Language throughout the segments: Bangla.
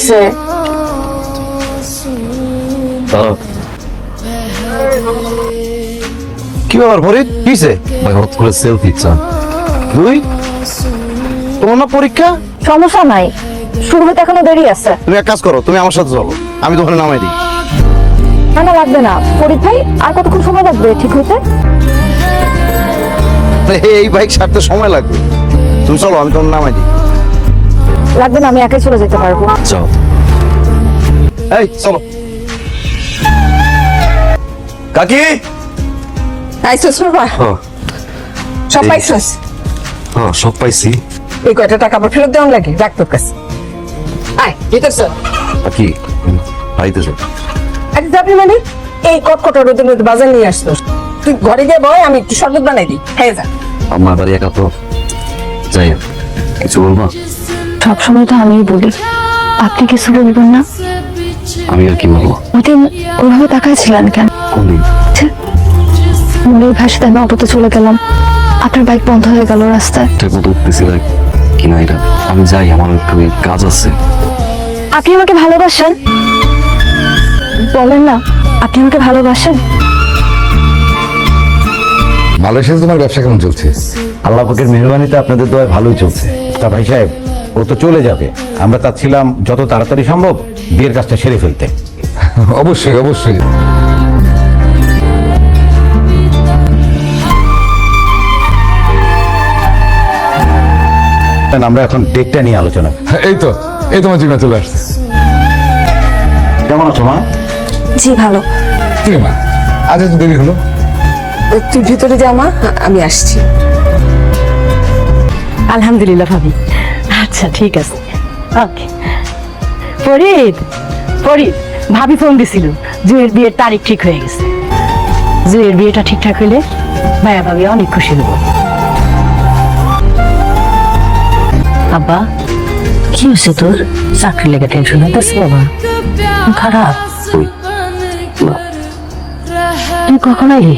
হয়েছে? কি ব্যাপার ফরিদ, কিসে? ভাই হঠাৎ করে সেলফি ইচ্ছা। তুই তোমার না পরীক্ষা? সমস্যা নাই, শুরু হতে এখনো দেরি আছে। তুমি এক কাজ করো, তুমি আমার সাথে চলো, আমি তো ওখানে নামাই দিই। না না, লাগবে না ফরিদ ভাই, আর কতক্ষণ সময় লাগবে ঠিক হইতে? এই বাইক ছাড়তে সময় লাগবে, তুমি চলো, আমি তোমার নামাই দিই। লাগবে না, আমি একাই চলে যেতে পারবো। যাও। এই চলো। কাকি, আইসোস বাবা, সব পাইছস? হ্যাঁ সব পাইছি। এই কয়টা টাকা আবার ফেরত দেওয়ার লাগে, রাখ তোর কাছে। আয় ভিতর চল। কি বাড়িতে যাও? আরে যাবি মানে? এই কটকটা রোদের মধ্যে বাজার নিয়ে আসতো, তুই ঘরে গিয়ে বয়, আমি একটু শরবত বানাই দিই, খেয়ে যা। আমার বাড়ি একা তো, যাই হোক, কিছু বলবো? সবসময় তো আমিই বলি, আপনি কিছু বলবেন না? আমি আর কি বলবো? ওদিন ওইভাবে তাকাইছিলেন কেন? কোনদিন? মনের ভাষাতে আমি অটোতে চলে গেলাম, আপনার বাইক বন্ধ হয়ে গেল রাস্তায়। ঠিক মতো উঠতেছি না কিনা এটা, আমি যাই, আমার একটু কাজ আছে। আপনি আমাকে ভালোবাসেন? বলেন না, আপনি আমাকে ভালোবাসেন? মালয়েশিয়াতে তোমার ব্যবসা কেমন চলছে? আল্লাহ পাকের মেহরবানিতে আপনাদের দোয়ায় ভালোই চলছে। তা ভাই সাহেব, ও তো চলে যাবে, আমরা চাচ্ছিলাম যত তাড়াতাড়ি সম্ভব বিয়ের কাজটা সেরে ফেলতে। অবশ্যই অবশ্যই। আমরা এখন ডেটটা নিয়ে আলোচনা। এই তোমার জীবনে চলে আসছে। কেমন আছো মা? জি ভালো। ঠিক মা, আজ এত দেরি হলো? তুই ভিতরে যা মা, আমি আসছি। আলহামদুলিল্লাহ ভাবি, আচ্ছা ঠিক আছে, ওকে। ফরিদ, ফরিদ ভাবি ফোন দিছিল, জুয়ের বিয়ের তারিখ ঠিক হয়ে গেছে। জুয়ের বিয়েটা ঠিকঠাক হইলে ভাইয়া ভাবি অনেক খুশি হব। আব্বা, কি হয়েছে তোর? চাকরি লেগে টেনশন হইতেছে বাবা? খারাপ? তুই কখন আইলি?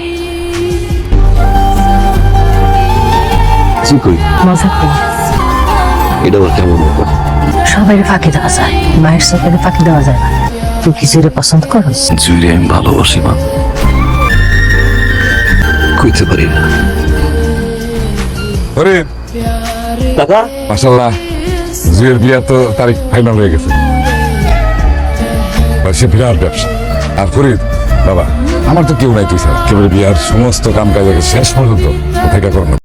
কি করি? মজা করি। এটা আবার কেমন ব্যাপার? সবাই ফাঁকি দেওয়া যায়, মায়ের সাথে ফাঁকি দেওয়া যায় না। তুই কি জুড়ে পছন্দ করস? জুড়ে আমি ভালোবাসি মা, কইতে পারি না। ওরে কাকা, মাশাআল্লাহ, জুয়ের বিয়ার তো তারিখ ফাইনাল হয়ে গেছে। সে বিরাট ব্যবসা। আর ফরিদ বাবা, আমার তো কেউ নাই তুই ছাড়া, কেবল বিয়ার সমস্ত কাম কাজ শেষ পর্যন্ত অপেক্ষা করো না।